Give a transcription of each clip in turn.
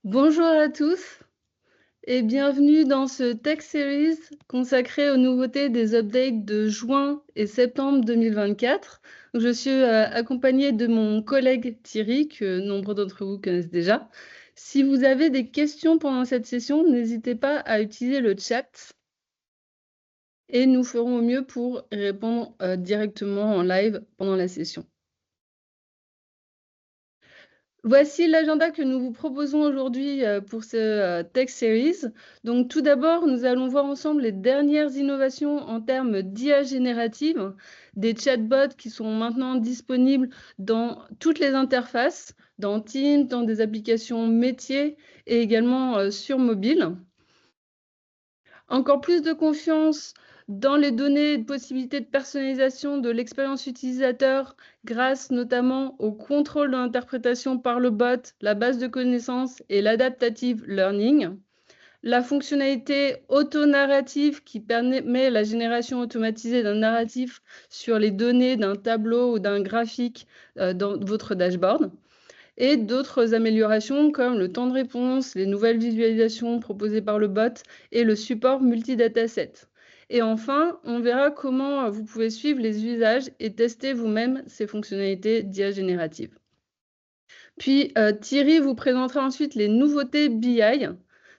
Bonjour à tous et bienvenue dans ce Tech Series consacré aux nouveautés des updates de juin et septembre 2024. Je suis accompagnée de mon collègue Thierry, que nombre d'entre vous connaissent déjà. Si vous avez des questions pendant cette session, n'hésitez pas à utiliser le chat et nous ferons au mieux pour répondre directement en live pendant la session. Voici l'agenda que nous vous proposons aujourd'hui pour ce Tech Series. Donc tout d'abord, nous allons voir ensemble les dernières innovations en termes d'IA générative, des chatbots qui sont maintenant disponibles dans toutes les interfaces, dans Teams, dans des applications métiers et également sur mobile. Encore plus de confiance dans les données et de possibilités de personnalisation de l'expérience utilisateur grâce notamment au contrôle de l'interprétation par le bot, la base de connaissances et l'adaptative learning. La fonctionnalité auto-narrative qui permet la génération automatisée d'un narratif sur les données d'un tableau ou d'un graphique dans votre dashboard et d'autres améliorations comme le temps de réponse, les nouvelles visualisations proposées par le bot et le support multi-dataset. Et enfin, on verra comment vous pouvez suivre les usages et tester vous-même ces fonctionnalités d'IA générative. Puis Thierry vous présentera ensuite les nouveautés BI.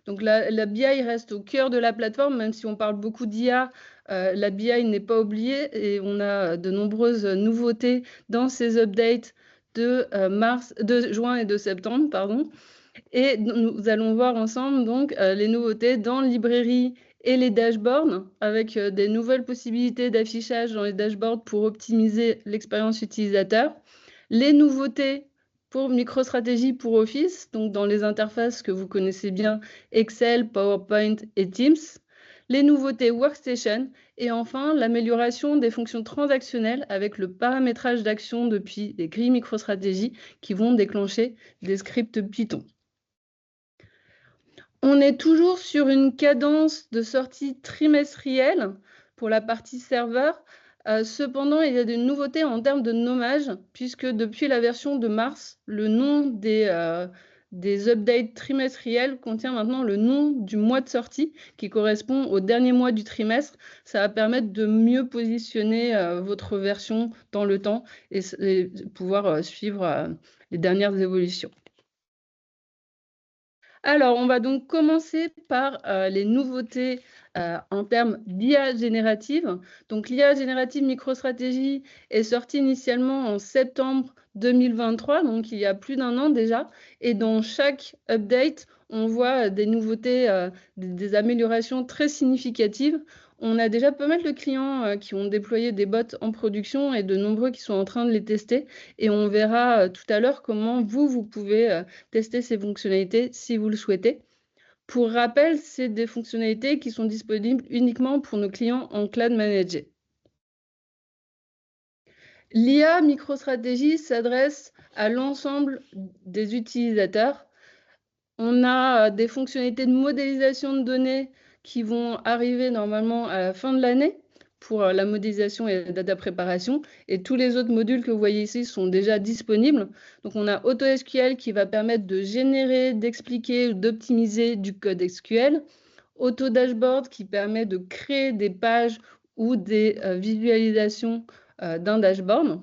Donc la BI reste au cœur de la plateforme, même si on parle beaucoup d'IA, la BI n'est pas oubliée et on a de nombreuses nouveautés dans ces updates de juin et de septembre, pardon. Et nous allons voir ensemble donc les nouveautés dans librairie et les dashboards avec des nouvelles possibilités d'affichage dans les dashboards pour optimiser l'expérience utilisateur. Les nouveautés pour MicroStrategy pour Office, donc dans les interfaces que vous connaissez bien, Excel, PowerPoint et Teams. Les nouveautés Workstation et enfin l'amélioration des fonctions transactionnelles avec le paramétrage d'action depuis les grilles MicroStrategy qui vont déclencher des scripts Python. On est toujours sur une cadence de sortie trimestrielle pour la partie serveur. Cependant, il y a des nouveautés en termes de nommage, puisque depuis la version de mars, le nom des updates trimestriels contient maintenant le nom du mois de sortie, qui correspond au dernier mois du trimestre. Ça va permettre de mieux positionner votre version dans le temps et pouvoir suivre les dernières évolutions. Alors, on va donc commencer par les nouveautés en termes d'IA générative. Donc, l'IA générative MicroStrategy est sortie initialement en septembre 2023, donc il y a plus d'un an déjà. Et dans chaque update, on voit des nouveautés, des améliorations très significatives. On a déjà pas mal de clients qui ont déployé des bots en production et de nombreux qui sont en train de les tester. Et on verra tout à l'heure comment vous pouvez tester ces fonctionnalités si vous le souhaitez. Pour rappel, c'est des fonctionnalités qui sont disponibles uniquement pour nos clients en cloud managé. L'IA MicroStrategy s'adresse à l'ensemble des utilisateurs. On a des fonctionnalités de modélisation de données qui vont arriver normalement à la fin de l'année pour la modélisation et la data préparation. Et tous les autres modules que vous voyez ici sont déjà disponibles. Donc, on a AutoSQL qui va permettre de générer, d'expliquer ou d'optimiser du code SQL. AutoDashboard qui permet de créer des pages ou des visualisations d'un dashboard.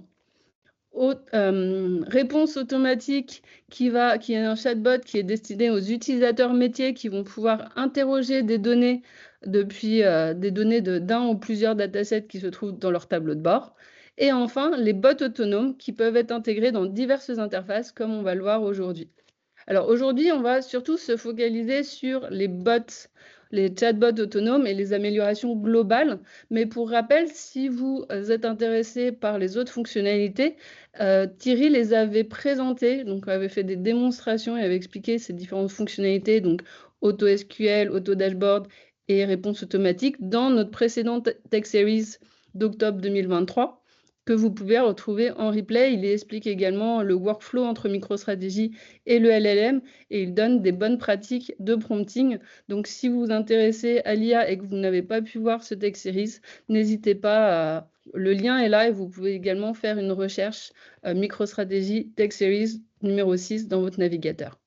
Réponse automatique qui est un chatbot qui est destiné aux utilisateurs métiers qui vont pouvoir interroger des données depuis des données d'un ou plusieurs datasets qui se trouvent dans leur tableau de bord. Et enfin, les bots autonomes qui peuvent être intégrés dans diverses interfaces comme on va le voir aujourd'hui. Alors aujourd'hui, on va surtout se focaliser sur les bots, les chatbots autonomes et les améliorations globales. Mais pour rappel, si vous êtes intéressé par les autres fonctionnalités, Thierry les avait présentées, donc avait fait des démonstrations et avait expliqué ces différentes fonctionnalités, donc AutoSQL, AutoDashboard et réponse automatique dans notre précédente Tech Series d'octobre 2023 que vous pouvez retrouver en replay. Il explique également le workflow entre MicroStrategy et le LLM et il donne des bonnes pratiques de prompting. Donc, si vous vous intéressez à l'IA et que vous n'avez pas pu voir ce Tech Series, n'hésitez pas. Le lien est là et vous pouvez également faire une recherche MicroStrategy Tech Series numéro 6 dans votre navigateur.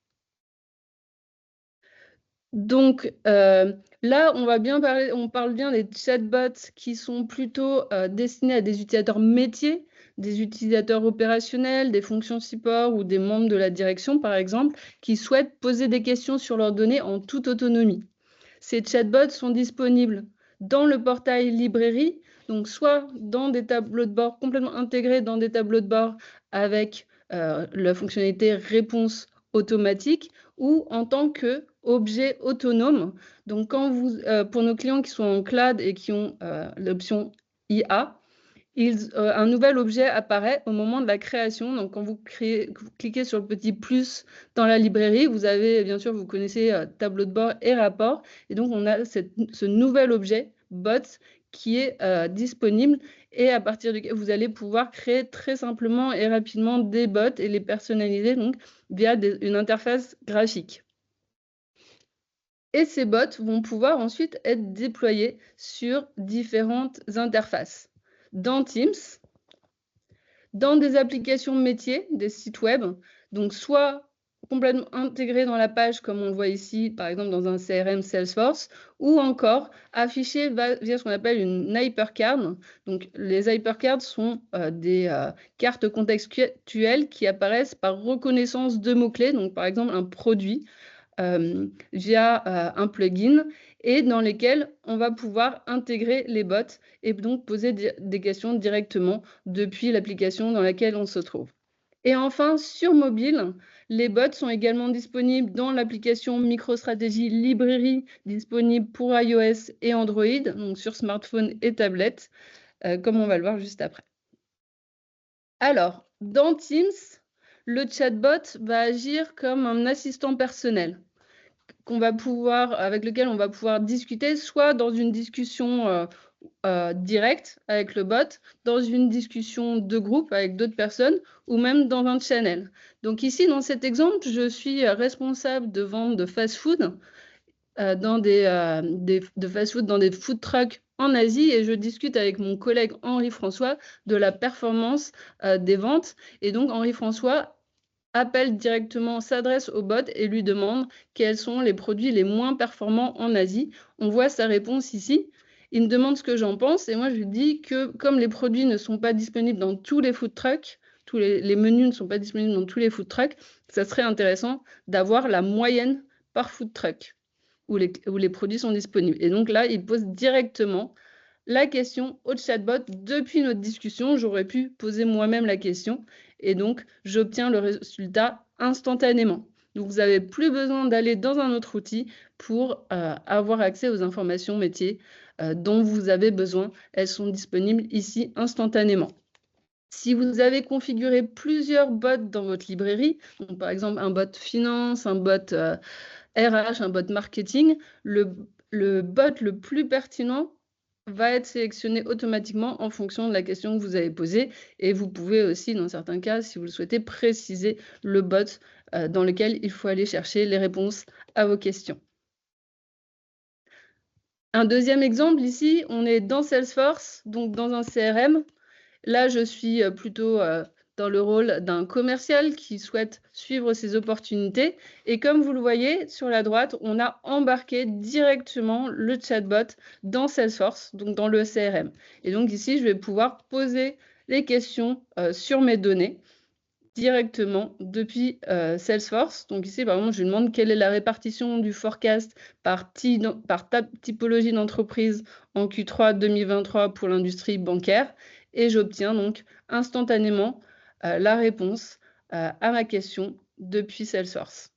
Donc, là, on parle bien des chatbots qui sont plutôt destinés à des utilisateurs métiers, des utilisateurs opérationnels, des fonctions support ou des membres de la direction, par exemple, qui souhaitent poser des questions sur leurs données en toute autonomie. Ces chatbots sont disponibles dans le portail librairie, donc soit dans des tableaux de bord complètement intégrés dans des tableaux de bord avec la fonctionnalité réponse automatique, ou en tant qu'objet autonome. Donc, pour nos clients qui sont en cloud et qui ont l'option IA, un nouvel objet apparaît au moment de la création. Donc, quand vous cliquez sur le petit plus dans la librairie, vous avez, bien sûr, vous connaissez tableau de bord et rapport. Et donc, on a ce nouvel objet, bots, qui est disponible et à partir duquel vous allez pouvoir créer très simplement et rapidement des bots et les personnaliser donc, via une interface graphique. Et ces bots vont pouvoir ensuite être déployés sur différentes interfaces. Dans Teams, dans des applications métiers, des sites web, donc soit complètement intégrés dans la page comme on le voit ici, par exemple dans un CRM Salesforce, ou encore affichés via ce qu'on appelle une hypercard. Donc les hypercards sont des cartes contextuelles qui apparaissent par reconnaissance de mots-clés, donc par exemple un produit, via un plugin et dans lesquels on va pouvoir intégrer les bots et donc poser des questions directement depuis l'application dans laquelle on se trouve. Et enfin, sur mobile, les bots sont également disponibles dans l'application MicroStrategy Librairie, disponible pour iOS et Android, donc sur smartphone et tablette, comme on va le voir juste après. Alors, dans Teams, le chatbot va agir comme un assistant personnel avec lequel on va pouvoir discuter, soit dans une discussion directe avec le bot, dans une discussion de groupe avec d'autres personnes, ou même dans un channel. Donc ici, dans cet exemple, je suis responsable de vente de fast-food de fast-food dans des food trucks en Asie et je discute avec mon collègue Henri-François de la performance des ventes. Et donc Henri-François appelle directement, s'adresse au bot et lui demande quels sont les produits les moins performants en Asie. On voit sa réponse ici. Il me demande ce que j'en pense et moi je lui dis que comme les produits ne sont pas disponibles dans tous les food trucks, les menus ne sont pas disponibles dans tous les food trucks, ça serait intéressant d'avoir la moyenne par food truck où les produits sont disponibles. Et donc là, il pose directement la question au chatbot. Depuis notre discussion, j'aurais pu poser moi-même la question et donc j'obtiens le résultat instantanément. Donc vous n'avez plus besoin d'aller dans un autre outil pour avoir accès aux informations métiers dont vous avez besoin. Elles sont disponibles ici instantanément. Si vous avez configuré plusieurs bots dans votre librairie, donc par exemple un bot finance, un bot RH, un bot marketing, le bot le plus pertinent va être sélectionné automatiquement en fonction de la question que vous avez posée. Et vous pouvez aussi, dans certains cas, si vous le souhaitez, préciser le bot dans lequel il faut aller chercher les réponses à vos questions. Un deuxième exemple ici, on est dans Salesforce, donc dans un CRM. Là, je suis plutôt dans le rôle d'un commercial qui souhaite suivre ses opportunités. Et comme vous le voyez, sur la droite, on a embarqué directement le chatbot dans Salesforce, donc dans le CRM. Et donc ici, je vais pouvoir poser les questions sur mes données directement depuis Salesforce. Donc ici, par exemple, je lui demande quelle est la répartition du forecast par typologie d'entreprise en Q3 2023 pour l'industrie bancaire. Et j'obtiens donc instantanément la réponse à ma question depuis Salesforce.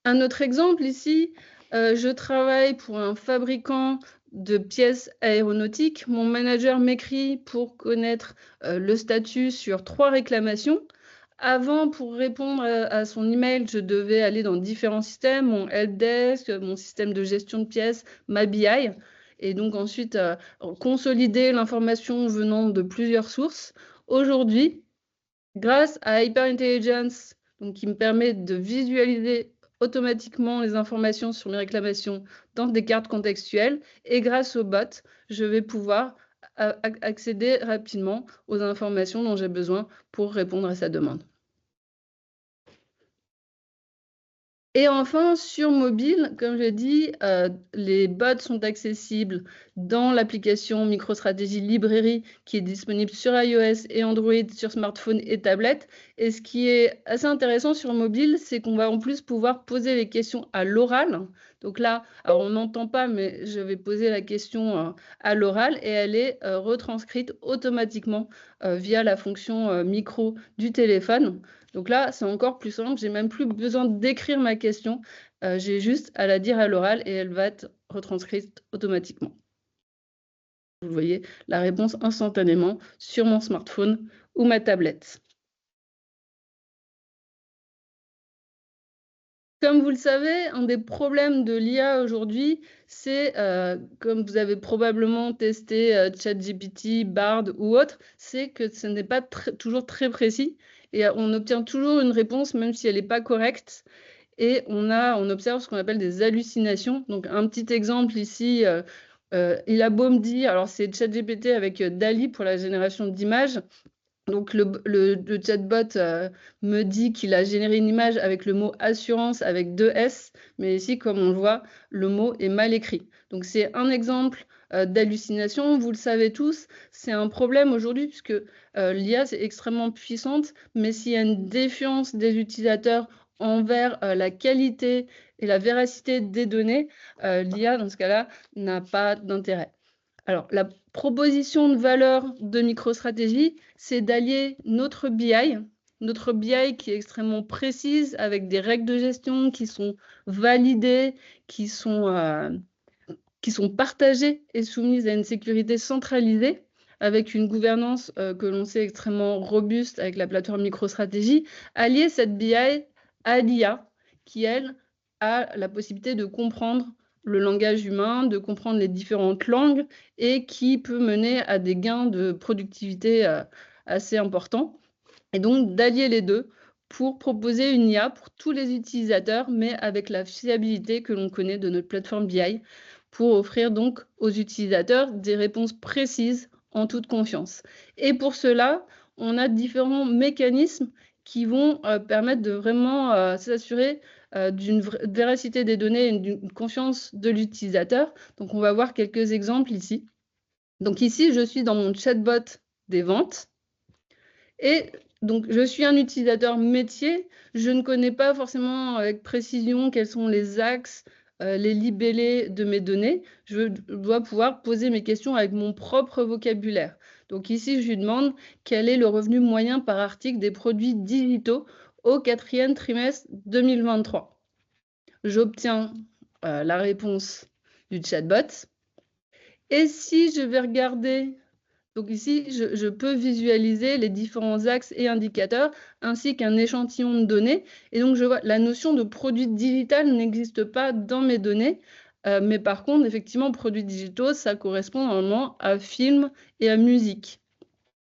Un autre exemple ici, je travaille pour un fabricant de pièces aéronautiques. Mon manager m'écrit pour connaître le statut sur 3 réclamations. Avant, pour répondre à son email, je devais aller dans différents systèmes, mon helpdesk, mon système de gestion de pièces, ma BI, et donc ensuite consolider l'information venant de plusieurs sources. Aujourd'hui, grâce à HyperIntelligence, donc qui me permet de visualiser automatiquement les informations sur mes réclamations dans des cartes contextuelles, et grâce au bot, je vais pouvoir accéder rapidement aux informations dont j'ai besoin pour répondre à sa demande. Et enfin, sur mobile, comme je l'ai dit, les bots sont accessibles dans l'application MicroStratégie Librairie qui est disponible sur iOS et Android, sur smartphone et tablette. Et ce qui est assez intéressant sur mobile, c'est qu'on va en plus pouvoir poser les questions à l'oral. Donc là, alors on n'entend pas, mais je vais poser la question à l'oral et elle est retranscrite automatiquement via la fonction micro du téléphone. Donc là, c'est encore plus simple. J'ai même plus besoin d'écrire ma question. J'ai juste à la dire à l'oral et elle va être retranscrite automatiquement. Vous voyez la réponse instantanément sur mon smartphone ou ma tablette. Comme vous le savez, un des problèmes de l'IA aujourd'hui, c'est, comme vous avez probablement testé ChatGPT, Bard ou autre, c'est que ce n'est pas toujours très précis et on obtient toujours une réponse même si elle n'est pas correcte. Et on observe ce qu'on appelle des hallucinations. Donc, un petit exemple ici, il a beau me dire, alors c'est ChatGPT avec DALL-E pour la génération d'images. Donc, le chatbot me dit qu'il a généré une image avec le mot assurance avec 2 S, mais ici, comme on le voit, le mot est mal écrit. Donc, c'est un exemple d'hallucination. Vous le savez tous, c'est un problème aujourd'hui puisque l'IA, c'est extrêmement puissante, mais s'il y a une défiance des utilisateurs envers la qualité et la véracité des données, l'IA, dans ce cas-là, n'a pas d'intérêt. Alors, la proposition de valeur de MicroStratégie, c'est d'allier notre BI qui est extrêmement précise, avec des règles de gestion qui sont validées, qui sont partagées et soumises à une sécurité centralisée, avec une gouvernance que l'on sait extrêmement robuste avec la plateforme MicroStratégie, allier cette BI à l'IA, qui, elle, a la possibilité de comprendre le langage humain, de comprendre les différentes langues et qui peut mener à des gains de productivité assez importants. Et donc d'allier les deux pour proposer une IA pour tous les utilisateurs, mais avec la fiabilité que l'on connaît de notre plateforme BI, pour offrir donc aux utilisateurs des réponses précises en toute confiance. Et pour cela, on a différents mécanismes qui vont permettre de vraiment s'assurer d'une véracité des données et d'une confiance de l'utilisateur. Donc, on va voir quelques exemples ici. Donc ici, je suis dans mon chatbot des ventes. Et donc, je suis un utilisateur métier. Je ne connais pas forcément avec précision quels sont les axes, les libellés de mes données. Je dois pouvoir poser mes questions avec mon propre vocabulaire. Donc ici, je lui demande quel est le revenu moyen par article des produits digitaux au 4e trimestre 2023. J'obtiens la réponse du chatbot. Et si je vais regarder, donc ici, je peux visualiser les différents axes et indicateurs, ainsi qu'un échantillon de données. Et donc, je vois la notion de produit digital n'existe pas dans mes données. Mais par contre, effectivement, produits digitaux, ça correspond normalement à film et à musique.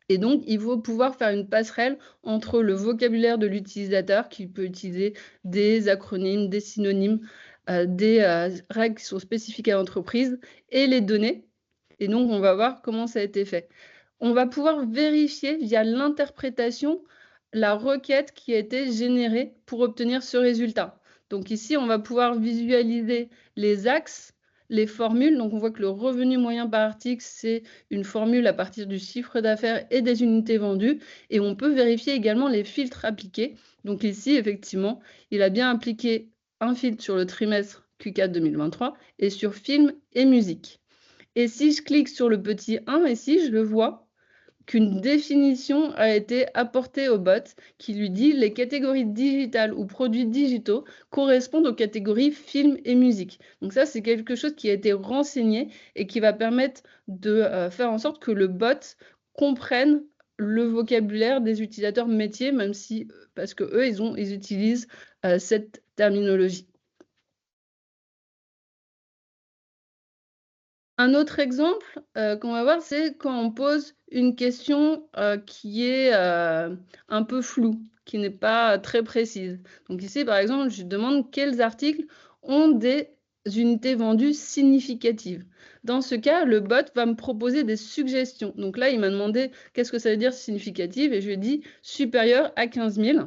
Et donc, il faut pouvoir faire une passerelle entre le vocabulaire de l'utilisateur, qui peut utiliser des acronymes, des synonymes, des règles qui sont spécifiques à l'entreprise, et les données. Et donc, on va voir comment ça a été fait. On va pouvoir vérifier via l'interprétation la requête qui a été générée pour obtenir ce résultat. Donc ici, on va pouvoir visualiser les axes, les formules. Donc on voit que le revenu moyen par article, c'est une formule à partir du chiffre d'affaires et des unités vendues. Et on peut vérifier également les filtres appliqués. Donc ici, effectivement, il a bien appliqué un filtre sur le trimestre Q4 2023 et sur film et musique. Et si je clique sur le petit 1 ici, je le vois qu'une définition a été apportée au bot qui lui dit les catégories digitales ou produits digitaux correspondent aux catégories film et musique. Donc ça, c'est quelque chose qui a été renseigné et qui va permettre de faire en sorte que le bot comprenne le vocabulaire des utilisateurs métiers, même si, parce que eux, ils utilisent cette terminologie. Un autre exemple qu'on va voir, c'est quand on pose une question qui est un peu floue, qui n'est pas très précise. Donc ici, par exemple, je demande quels articles ont des unités vendues significatives. Dans ce cas, le bot va me proposer des suggestions. Donc là, il m'a demandé qu'est-ce que ça veut dire significative et je lui ai dit supérieur à 15 000.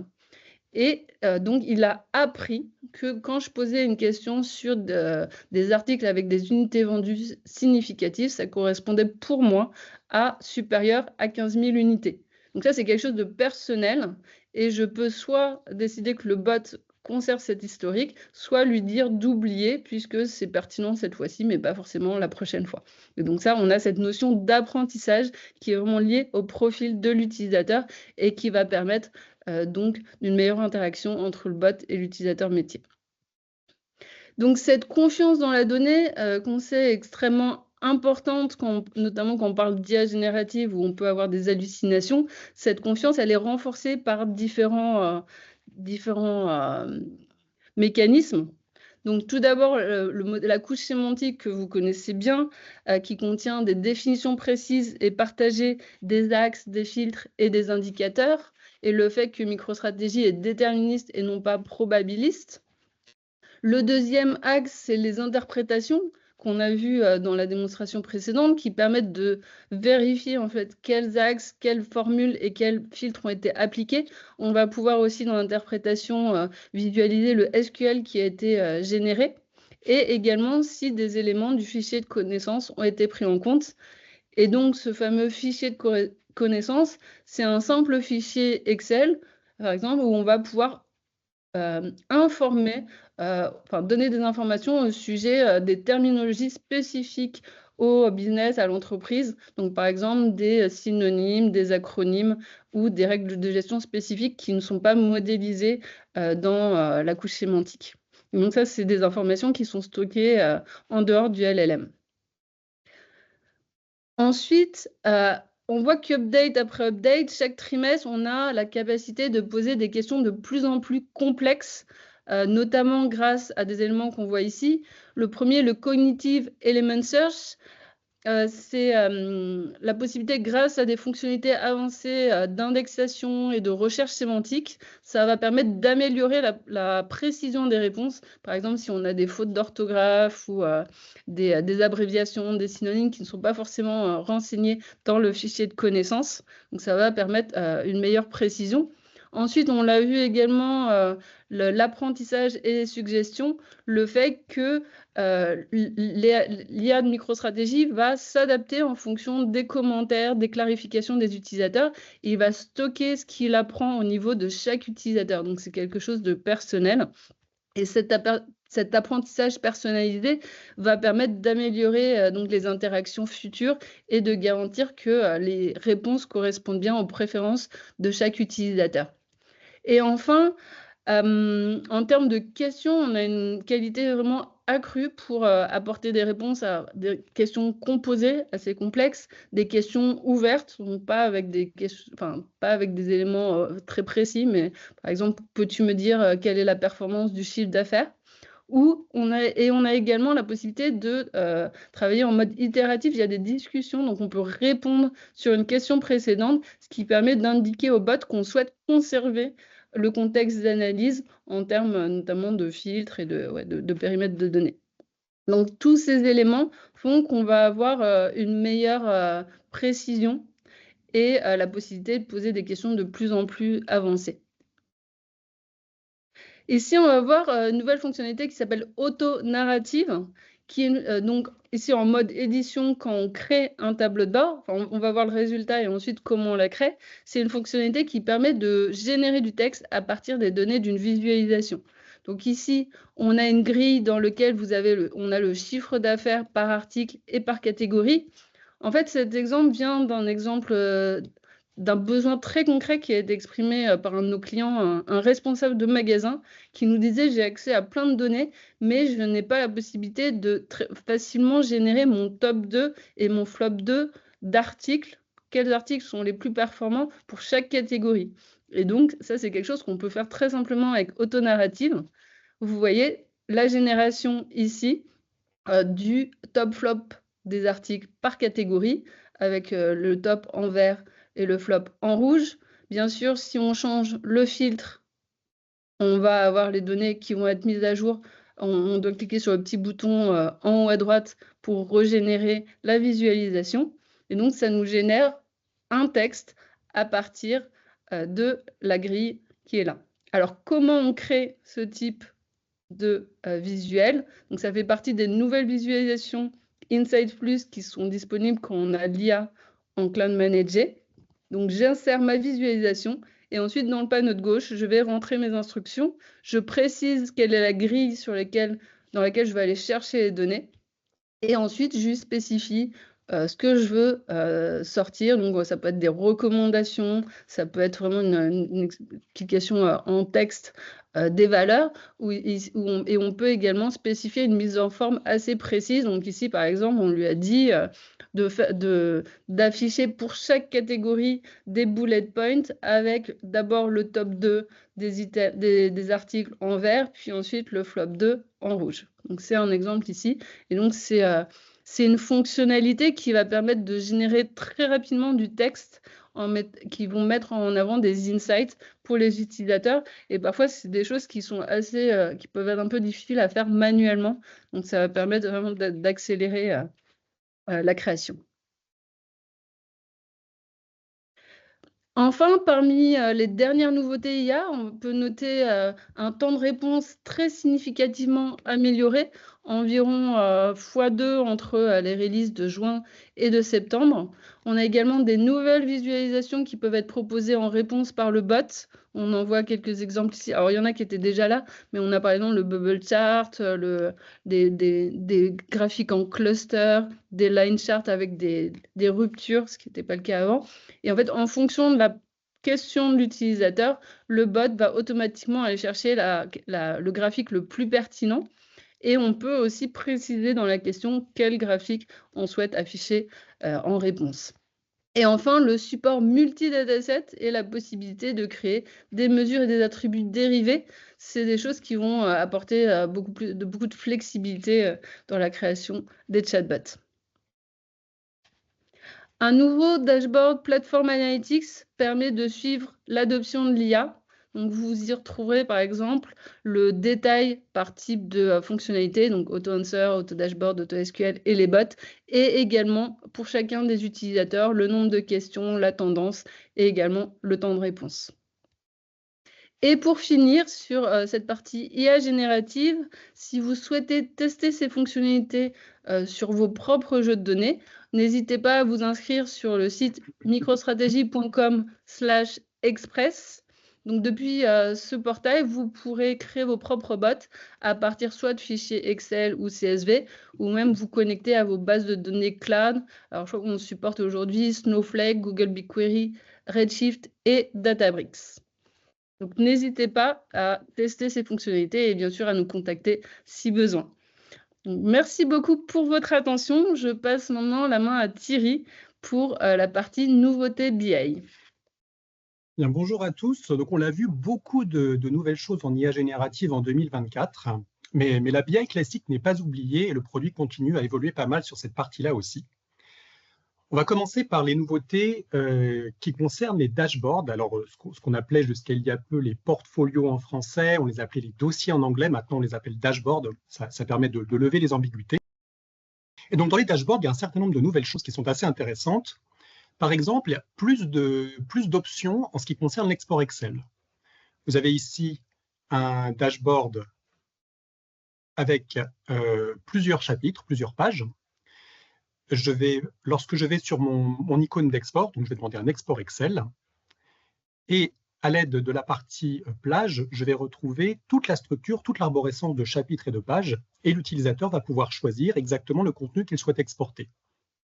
Et donc, il a appris que quand je posais une question sur des articles avec des unités vendues significatives, ça correspondait pour moi à supérieur à 15 000 unités. Donc ça, c'est quelque chose de personnel et je peux soit décider que le bot conserve cet historique, soit lui dire d'oublier puisque c'est pertinent cette fois-ci, mais pas forcément la prochaine fois. Et donc ça, on a cette notion d'apprentissage qui est vraiment liée au profil de l'utilisateur et qui va permettre donc d'une meilleure interaction entre le bot et l'utilisateur métier. Donc cette confiance dans la donnée qu'on sait extrêmement importante, notamment quand on parle d'IA générative où on peut avoir des hallucinations, cette confiance elle est renforcée par différents mécanismes. Donc tout d'abord, la couche sémantique que vous connaissez bien, qui contient des définitions précises et partagées des axes, des filtres et des indicateurs, et le fait que MicroStrategy est déterministe et non pas probabiliste. Le deuxième axe, c'est les interprétations qu'on a vues dans la démonstration précédente, qui permettent de vérifier en fait quels axes, quelles formules et quels filtres ont été appliqués. On va pouvoir aussi dans l'interprétation visualiser le SQL qui a été généré et également si des éléments du fichier de connaissances ont été pris en compte. Et donc ce fameux fichier de connaissances, c'est un simple fichier Excel, par exemple, où on va pouvoir donner des informations au sujet des terminologies spécifiques au business, à l'entreprise. Donc, par exemple, des synonymes, des acronymes ou des règles de gestion spécifiques qui ne sont pas modélisées dans la couche sémantique. Et donc, ça, c'est des informations qui sont stockées en dehors du LLM. Ensuite, on voit qu'update après update, chaque trimestre, on a la capacité de poser des questions de plus en plus complexes, notamment grâce à des éléments qu'on voit ici. Le premier, le Cognitive Element Search, c'est la possibilité, grâce à des fonctionnalités avancées d'indexation et de recherche sémantique, ça va permettre d'améliorer la précision des réponses. Par exemple, si on a des fautes d'orthographe ou des abréviations, des synonymes qui ne sont pas forcément renseignés dans le fichier de connaissances. Donc, ça va permettre une meilleure précision. Ensuite, on l'a vu également, l'apprentissage et les suggestions, le fait que l'IA de MicroStrategy va s'adapter en fonction des commentaires, des clarifications des utilisateurs. Et il va stocker ce qu'il apprend au niveau de chaque utilisateur. Donc, c'est quelque chose de personnel. Et cet apprentissage personnalisé va permettre d'améliorer donc les interactions futures et de garantir que les réponses correspondent bien aux préférences de chaque utilisateur. Et enfin, en termes de questions, on a une qualité vraiment accrue pour apporter des réponses à des questions composées assez complexes, des questions ouvertes, donc pas avec des éléments très précis, mais par exemple, peux-tu me dire quelle est la performance du chiffre d'affaires? On a également la possibilité de travailler en mode itératif. Il y a des discussions, donc on peut répondre sur une question précédente, ce qui permet d'indiquer au bot qu'on souhaite conserver le contexte d'analyse en termes notamment de filtres et de périmètre de données. Donc tous ces éléments font qu'on va avoir une meilleure précision et la possibilité de poser des questions de plus en plus avancées. Ici, on va voir une nouvelle fonctionnalité qui s'appelle auto-narrative, qui est donc ici en mode édition quand on crée un tableau de bord. Enfin, on va voir le résultat et ensuite comment on la crée. C'est une fonctionnalité qui permet de générer du texte à partir des données d'une visualisation. Donc ici, on a une grille dans laquelle on a le chiffre d'affaires par article et par catégorie. En fait, cet exemple vient d'un exemple d'un besoin très concret qui a été exprimé par un de nos clients, un responsable de magasin, qui nous disait: j'ai accès à plein de données, mais je n'ai pas la possibilité de facilement générer mon top 2 et mon flop 2 d'articles. Quels articles sont les plus performants pour chaque catégorie? Et donc, ça, c'est quelque chose qu'on peut faire très simplement avec auto-narrative. Vous voyez la génération ici du top flop des articles par catégorie, avec le top en vert et le flop en rouge. Bien sûr, si on change le filtre, on va avoir les données qui vont être mises à jour. On doit cliquer sur le petit bouton en haut à droite pour régénérer la visualisation. Et donc, ça nous génère un texte à partir de la grille qui est là. Alors, comment on crée ce type de visuel? Donc, ça fait partie des nouvelles visualisations Insight Plus qui sont disponibles quand on a l'IA en Cloud Manager. Donc, j'insère ma visualisation et ensuite, dans le panneau de gauche, je vais rentrer mes instructions. Je précise quelle est la grille dans laquelle je vais aller chercher les données. Et ensuite, je spécifie ce que je veux sortir. Donc, ça peut être des recommandations, ça peut être vraiment une explication en texte des valeurs, et on peut également spécifier une mise en forme assez précise. Donc ici, par exemple, on lui a dit d'afficher pour chaque catégorie des bullet points avec d'abord le top 2 des articles en vert, puis ensuite le flop 2 en rouge. Donc c'est un exemple ici. Et donc c'est une fonctionnalité qui va permettre de générer très rapidement du texte qui vont mettre en avant des insights pour les utilisateurs. Et parfois, c'est des choses qui sont qui peuvent être un peu difficiles à faire manuellement. Donc ça va permettre vraiment d'accélérer la création. Enfin, parmi les dernières nouveautés IA, on peut noter un temps de réponse très significativement amélioré, environ x2 entre les releases de juin et de septembre. On a également des nouvelles visualisations qui peuvent être proposées en réponse par le bot. On en voit quelques exemples ici. Alors, il y en a qui étaient déjà là, mais on a par exemple le bubble chart, des graphiques en cluster, des line charts avec des ruptures, ce qui n'était pas le cas avant. Et en fait, en fonction de la question de l'utilisateur, le bot va automatiquement aller chercher le graphique le plus pertinent. Et on peut aussi préciser dans la question quel graphique on souhaite afficher en réponse. Et enfin, le support multi-dataset et la possibilité de créer des mesures et des attributs dérivés, c'est des choses qui vont apporter beaucoup de flexibilité dans la création des chatbots. Un nouveau dashboard Platform Analytics permet de suivre l'adoption de l'IA. Donc, vous y retrouverez par exemple le détail par type de fonctionnalité, donc AutoAnswer, AutoDashboard, AutoSQL et les bots, et également pour chacun des utilisateurs, le nombre de questions, la tendance et également le temps de réponse. Et pour finir sur cette partie IA générative, si vous souhaitez tester ces fonctionnalités sur vos propres jeux de données, n'hésitez pas à vous inscrire sur le site microstrategy.com/express. Donc depuis ce portail, vous pourrez créer vos propres bots à partir soit de fichiers Excel ou CSV, ou même vous connecter à vos bases de données cloud. Alors je crois qu'on supporte aujourd'hui Snowflake, Google BigQuery, Redshift et Databricks. Donc, n'hésitez pas à tester ces fonctionnalités et bien sûr à nous contacter si besoin. Donc, merci beaucoup pour votre attention. Je passe maintenant la main à Thierry pour la partie nouveautés BI. Bien, bonjour à tous. Donc, on l'a vu, beaucoup de nouvelles choses en IA générative en 2024, mais la BI classique n'est pas oubliée et le produit continue à évoluer pas mal sur cette partie-là aussi. On va commencer par les nouveautés qui concernent les dashboards. Alors, ce qu'on appelait jusqu'à il y a peu les portfolios en français, on les appelait les dossiers en anglais, maintenant on les appelle dashboards. Ça permet de lever les ambiguïtés. Et donc, dans les dashboards, il y a un certain nombre de nouvelles choses qui sont assez intéressantes. Par exemple, il y a plus d'options en ce qui concerne l'export Excel. Vous avez ici un dashboard avec plusieurs chapitres, plusieurs pages. Lorsque je vais sur mon icône d'export, donc je vais demander un export Excel, et à l'aide de la partie plage, je vais retrouver toute la structure, toute l'arborescence de chapitres et de pages, et l'utilisateur va pouvoir choisir exactement le contenu qu'il souhaite exporter.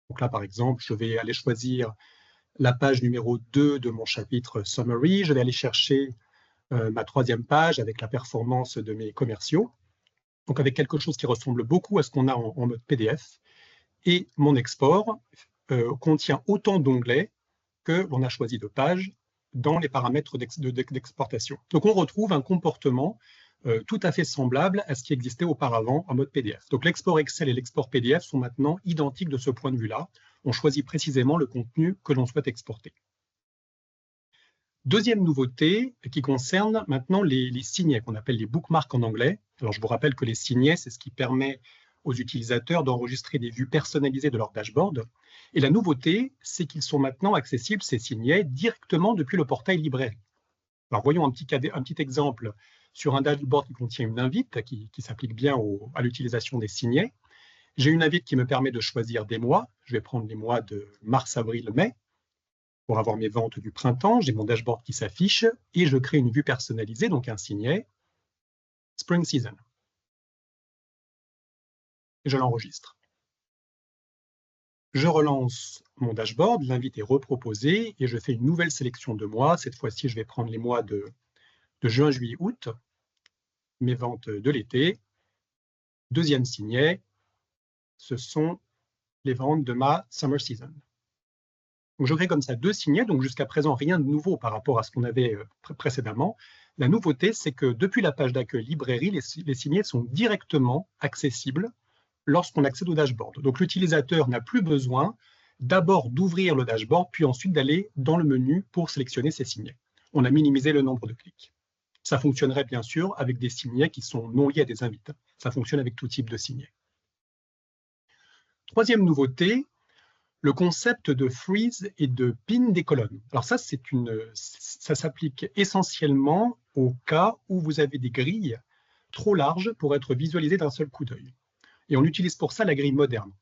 Donc là, par exemple, je vais aller choisir la page numéro 2 de mon chapitre Summary, je vais aller chercher ma troisième page avec la performance de mes commerciaux, donc avec quelque chose qui ressemble beaucoup à ce qu'on a en mode PDF. Et mon export contient autant d'onglets que l'on a choisi de pages dans les paramètres d'exportation. Donc on retrouve un comportement tout à fait semblable à ce qui existait auparavant en mode PDF. Donc l'export Excel et l'export PDF sont maintenant identiques de ce point de vue-là. On choisit précisément le contenu que l'on souhaite exporter. Deuxième nouveauté qui concerne maintenant les signets, qu'on appelle les bookmarks en anglais. Alors je vous rappelle que les signets, c'est ce qui permet aux utilisateurs d'enregistrer des vues personnalisées de leur dashboard. Et la nouveauté, c'est qu'ils sont maintenant accessibles, ces signets, directement depuis le portail librairie. Alors, voyons un petit exemple sur un dashboard qui contient une invite, qui s'applique bien à l'utilisation des signets. J'ai une invite qui me permet de choisir des mois. Je vais prendre les mois de mars, avril, mai pour avoir mes ventes du printemps. J'ai mon dashboard qui s'affiche et je crée une vue personnalisée, donc un signet Spring Season. Et je l'enregistre. Je relance mon dashboard, l'invite est reproposée et je fais une nouvelle sélection de mois. Cette fois-ci, je vais prendre les mois de juin, juillet, août, mes ventes de l'été. Deuxième signet, ce sont les ventes de ma Summer Season. Donc, je crée comme ça 2 signets, donc jusqu'à présent, rien de nouveau par rapport à ce qu'on avait précédemment. La nouveauté, c'est que depuis la page d'accueil librairie, les signets sont directement accessibles lorsqu'on accède au dashboard. Donc, l'utilisateur n'a plus besoin d'abord d'ouvrir le dashboard, puis ensuite d'aller dans le menu pour sélectionner ses signets. On a minimisé le nombre de clics. Ça fonctionnerait bien sûr avec des signets qui sont non liés à des invites. Ça fonctionne avec tout type de signets. Troisième nouveauté, le concept de freeze et de pin des colonnes. Alors ça s'applique essentiellement au cas où vous avez des grilles trop larges pour être visualisées d'un seul coup d'œil. Et on utilise pour ça la grille moderne.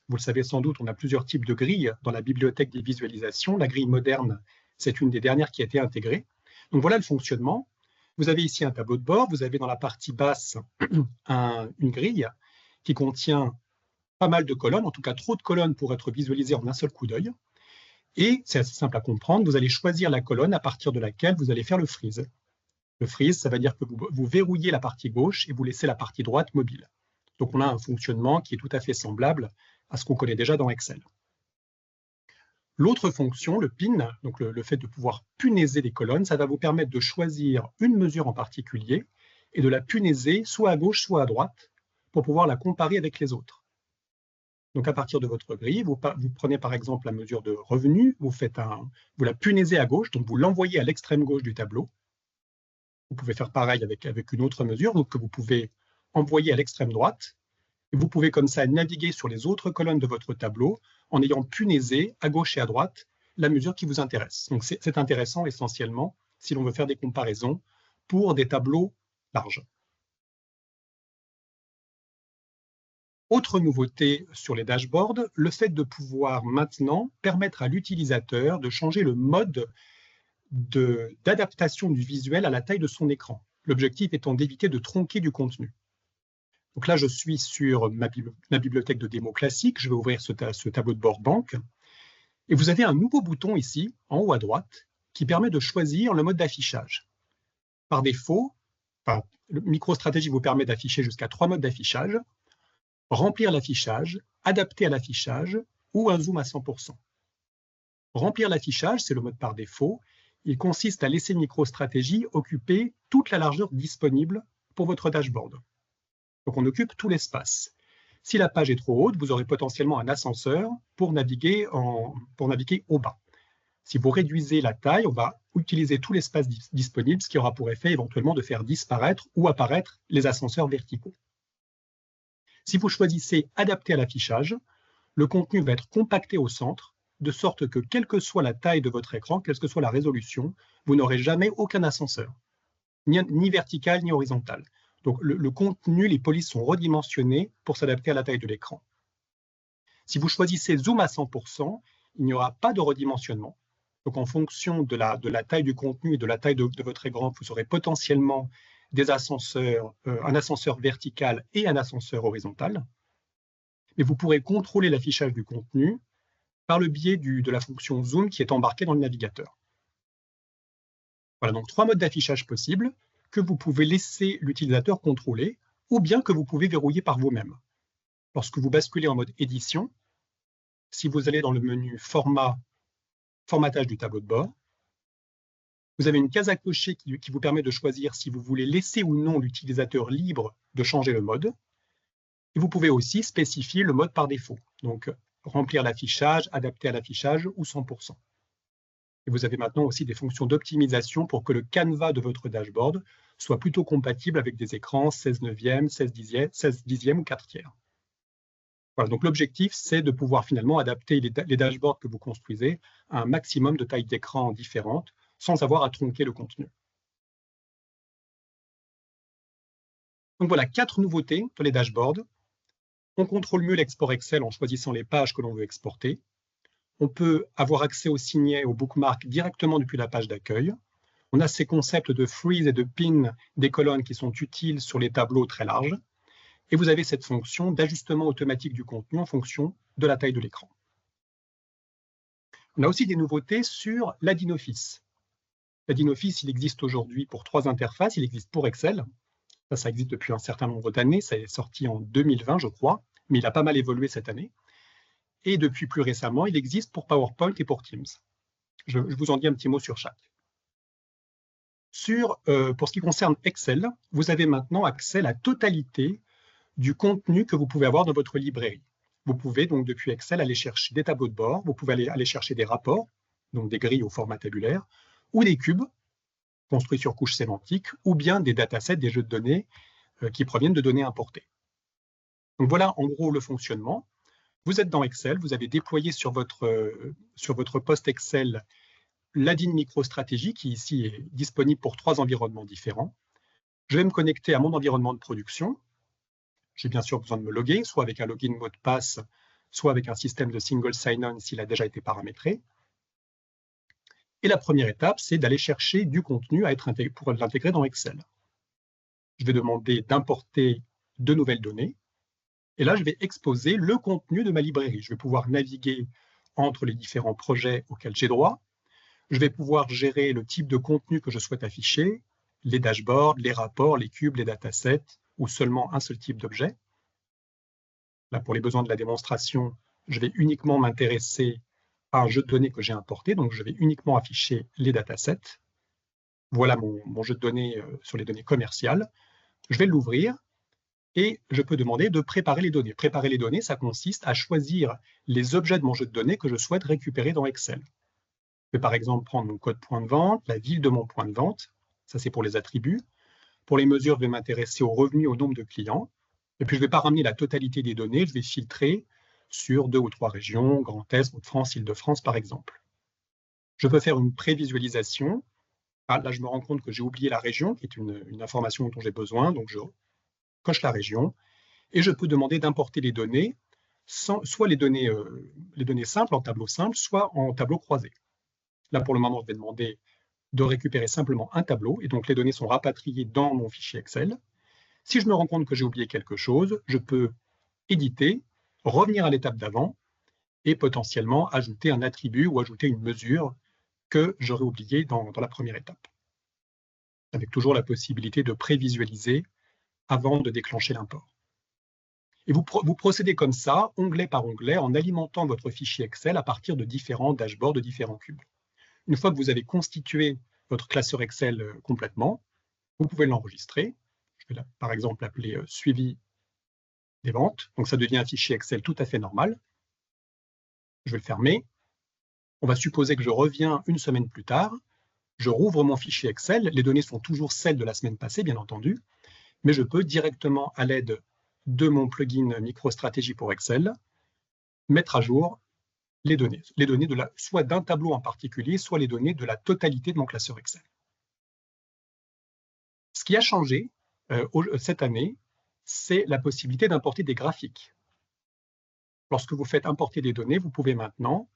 Vous le savez sans doute, on a plusieurs types de grilles dans la bibliothèque des visualisations. La grille moderne, c'est une des dernières qui a été intégrée. Donc voilà le fonctionnement. Vous avez ici un tableau de bord, vous avez dans la partie basse une grille qui contient pas mal de colonnes, en tout cas trop de colonnes pour être visualisées en un seul coup d'œil. Et c'est assez simple à comprendre, vous allez choisir la colonne à partir de laquelle vous allez faire le freeze. Le freeze, ça veut dire que vous verrouillez la partie gauche et vous laissez la partie droite mobile. Donc on a un fonctionnement qui est tout à fait semblable à ce qu'on connaît déjà dans Excel. L'autre fonction, le pin, donc le fait de pouvoir punaiser des colonnes, ça va vous permettre de choisir une mesure en particulier et de la punaiser soit à gauche, soit à droite pour pouvoir la comparer avec les autres. Donc à partir de votre grille, vous prenez par exemple la mesure de revenu, vous la punaisez à gauche, donc vous l'envoyez à l'extrême gauche du tableau. Vous pouvez faire pareil avec une autre mesure, donc que vous pouvez envoyer à l'extrême droite. Et vous pouvez comme ça naviguer sur les autres colonnes de votre tableau en ayant punaisé à gauche et à droite la mesure qui vous intéresse. Donc c'est intéressant essentiellement si l'on veut faire des comparaisons pour des tableaux larges. Autre nouveauté sur les dashboards, le fait de pouvoir maintenant permettre à l'utilisateur de changer le mode d'adaptation du visuel à la taille de son écran. L'objectif étant d'éviter de tronquer du contenu. Donc là, je suis sur ma bibliothèque de démo classique. Je vais ouvrir ce tableau de bord banque. Et vous avez un nouveau bouton ici, en haut à droite, qui permet de choisir le mode d'affichage. Par défaut, le MicroStrategy vous permet d'afficher jusqu'à 3 modes d'affichage. Remplir l'affichage, adapter à l'affichage ou un zoom à 100%. Remplir l'affichage, c'est le mode par défaut. Il consiste à laisser MicroStrategy occuper toute la largeur disponible pour votre dashboard. Donc on occupe tout l'espace. Si la page est trop haute, vous aurez potentiellement un ascenseur pour naviguer au bas. Si vous réduisez la taille, on va utiliser tout l'espace disponible, ce qui aura pour effet éventuellement de faire disparaître ou apparaître les ascenseurs verticaux. Si vous choisissez adapter à l'affichage, le contenu va être compacté au centre, de sorte que quelle que soit la taille de votre écran, quelle que soit la résolution, vous n'aurez jamais aucun ascenseur, ni vertical ni horizontal. Donc le contenu, les polices sont redimensionnées pour s'adapter à la taille de l'écran. Si vous choisissez zoom à 100%, il n'y aura pas de redimensionnement. Donc en fonction de la taille du contenu et de la taille de votre écran, vous aurez potentiellement des ascenseurs, un ascenseur vertical et un ascenseur horizontal. Mais vous pourrez contrôler l'affichage du contenu par le biais de la fonction zoom qui est embarquée dans le navigateur. Voilà donc 3 modes d'affichage possibles que vous pouvez laisser l'utilisateur contrôler ou bien que vous pouvez verrouiller par vous-même. Lorsque vous basculez en mode édition, si vous allez dans le menu formatage du tableau de bord, vous avez une case à cocher qui vous permet de choisir si vous voulez laisser ou non l'utilisateur libre de changer le mode. Et vous pouvez aussi spécifier le mode par défaut, donc remplir l'affichage, adapter à l'affichage ou 100%. Et vous avez maintenant aussi des fonctions d'optimisation pour que le canevas de votre dashboard soit plutôt compatible avec des écrans 16 neuvième, 16 dixième ou 4 tiers. Voilà, donc l'objectif, c'est de pouvoir finalement adapter les dashboards que vous construisez à un maximum de tailles d'écran différentes sans avoir à tronquer le contenu. Donc voilà, 4 nouveautés dans les dashboards. On contrôle mieux l'export Excel en choisissant les pages que l'on veut exporter. On peut avoir accès aux signets, aux bookmarks directement depuis la page d'accueil. On a ces concepts de freeze et de pin des colonnes qui sont utiles sur les tableaux très larges. Et vous avez cette fonction d'ajustement automatique du contenu en fonction de la taille de l'écran. On a aussi des nouveautés sur l'Add-in Office. L'Add-in Office, il existe aujourd'hui pour 3 interfaces. Il existe pour Excel. Ça existe depuis un certain nombre d'années. Ça est sorti en 2020, je crois, mais il a pas mal évolué cette année. Et depuis plus récemment, il existe pour PowerPoint et pour Teams. Je vous en dis un petit mot sur chaque. Pour ce qui concerne Excel, vous avez maintenant accès à la totalité du contenu que vous pouvez avoir dans votre librairie. Vous pouvez donc depuis Excel aller chercher des tableaux de bord, vous pouvez aller chercher des rapports, donc des grilles au format tabulaire, ou des cubes construits sur couche sémantique, ou bien des datasets, des jeux de données qui proviennent de données importées. Donc voilà en gros le fonctionnement. Vous êtes dans Excel, vous avez déployé sur votre poste Excel l'Add-in MicroStrategy qui ici est disponible pour 3 environnements différents. Je vais me connecter à mon environnement de production. J'ai bien sûr besoin de me loguer, soit avec un login mot de passe, soit avec un système de single sign-on s'il a déjà été paramétré. Et la première étape, c'est d'aller chercher du contenu pour l'intégrer dans Excel. Je vais demander d'importer de nouvelles données. Et là, je vais exposer le contenu de ma librairie. Je vais pouvoir naviguer entre les différents projets auxquels j'ai droit. Je vais pouvoir gérer le type de contenu que je souhaite afficher, les dashboards, les rapports, les cubes, les datasets, ou seulement un seul type d'objet. Là, pour les besoins de la démonstration, je vais uniquement m'intéresser à un jeu de données que j'ai importé, donc je vais uniquement afficher les datasets. Voilà mon jeu de données sur les données commerciales. Je vais l'ouvrir et je peux demander de préparer les données. Préparer les données, ça consiste à choisir les objets de mon jeu de données que je souhaite récupérer dans Excel. Je vais par exemple prendre mon code point de vente, la ville de mon point de vente, ça c'est pour les attributs. Pour les mesures, je vais m'intéresser aux revenus, au nombre de clients. Et puis je ne vais pas ramener la totalité des données, je vais filtrer sur 2 ou 3 régions, Grand Est, Hauts-de-France, Île-de-France par exemple. Je peux faire une prévisualisation. Ah, là, je me rends compte que j'ai oublié la région, qui est une information dont j'ai besoin, donc je coche la région. Et je peux demander d'importer les données, soit les données simples, en tableau simple, soit en tableau croisé. Là, pour le moment, je vais demander de récupérer simplement un tableau, et donc les données sont rapatriées dans mon fichier Excel. Si je me rends compte que j'ai oublié quelque chose, je peux éditer, revenir à l'étape d'avant, et potentiellement ajouter un attribut ou ajouter une mesure que j'aurais oublié dans la première étape. Avec toujours la possibilité de prévisualiser avant de déclencher l'import. Et vous procédez comme ça, onglet par onglet, en alimentant votre fichier Excel à partir de différents dashboards, de différents cubes. Une fois que vous avez constitué votre classeur Excel complètement, vous pouvez l'enregistrer. Je vais par exemple l'appeler suivi des ventes. Donc ça devient un fichier Excel tout à fait normal. Je vais le fermer. On va supposer que je reviens une semaine plus tard. Je rouvre mon fichier Excel. Les données sont toujours celles de la semaine passée, bien entendu. Mais je peux directement, à l'aide de mon plugin MicroStrategy pour Excel, mettre à jour les données soit d'un tableau en particulier, soit les données de la totalité de mon classeur Excel. Ce qui a changé cette année, c'est la possibilité d'importer des graphiques. Lorsque vous faites importer des données, vous pouvez maintenant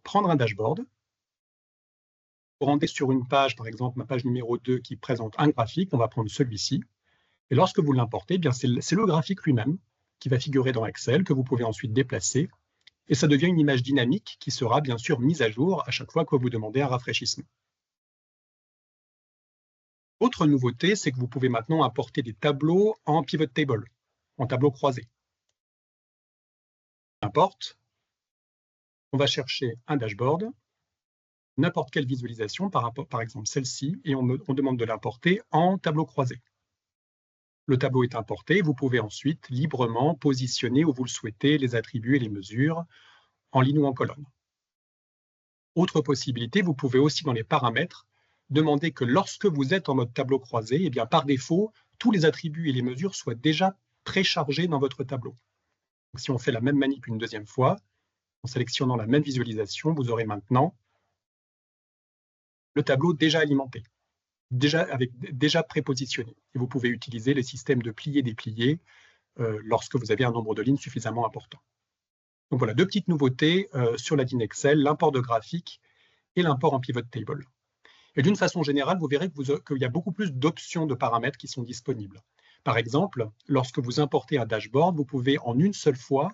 prendre un dashboard, vous rendez sur une page, par exemple ma page numéro 2 qui présente un graphique, on va prendre celui-ci, et lorsque vous l'importez, eh bien c'est le graphique lui-même qui va figurer dans Excel, que vous pouvez ensuite déplacer, et ça devient une image dynamique qui sera bien sûr mise à jour à chaque fois que vous demandez un rafraîchissement. Autre nouveauté, c'est que vous pouvez maintenant importer des tableaux en pivot table, en tableau croisé. Importe, on va chercher un dashboard, n'importe quelle visualisation, par exemple celle-ci, et on demande de l'importer en tableau croisé. Le tableau est importé, vous pouvez ensuite librement positionner où vous le souhaitez les attributs et les mesures en ligne ou en colonne. Autre possibilité, vous pouvez aussi dans les paramètres demander que lorsque vous êtes en mode tableau croisé, eh bien, par défaut, tous les attributs et les mesures soient déjà préchargés dans votre tableau. Donc, si on fait la même manip une deuxième fois, en sélectionnant la même visualisation, vous aurez maintenant le tableau déjà alimenté. déjà prépositionnés. Et vous pouvez utiliser les systèmes de plier-déplier lorsque vous avez un nombre de lignes suffisamment important. Donc voilà, deux petites nouveautés sur la DIN Excel, l'import de graphiques et l'import en pivot table. Et d'une façon générale, vous verrez qu'il y a beaucoup plus d'options de paramètres qui sont disponibles. Par exemple, lorsque vous importez un dashboard, vous pouvez en une seule fois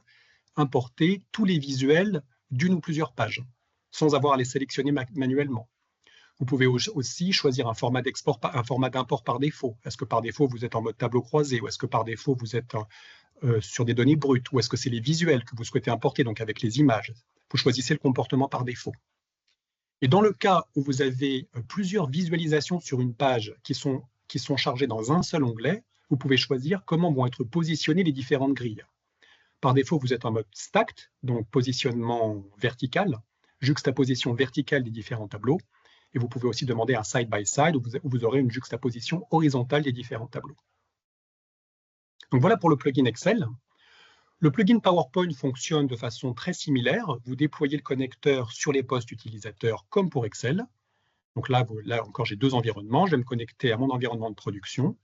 importer tous les visuels d'une ou plusieurs pages, sans avoir à les sélectionner manuellement. Vous pouvez aussi choisir un format d'import par défaut. Est-ce que par défaut, vous êtes en mode tableau croisé, ou est-ce que par défaut, vous êtes sur des données brutes, ou est-ce que c'est les visuels que vous souhaitez importer, donc avec les images. Vous choisissez le comportement par défaut. Et dans le cas où vous avez plusieurs visualisations sur une page qui sont chargées dans un seul onglet, vous pouvez choisir comment vont être positionnées les différentes grilles. Par défaut, vous êtes en mode stacked, donc positionnement vertical, juxtaposition verticale des différents tableaux. Et vous pouvez aussi demander un side-by-side où vous aurez une juxtaposition horizontale des différents tableaux. Donc voilà pour le plugin Excel. Le plugin PowerPoint fonctionne de façon très similaire. Vous déployez le connecteur sur les postes utilisateurs comme pour Excel. Donc là encore, j'ai deux environnements. Je vais me connecter à mon environnement de production.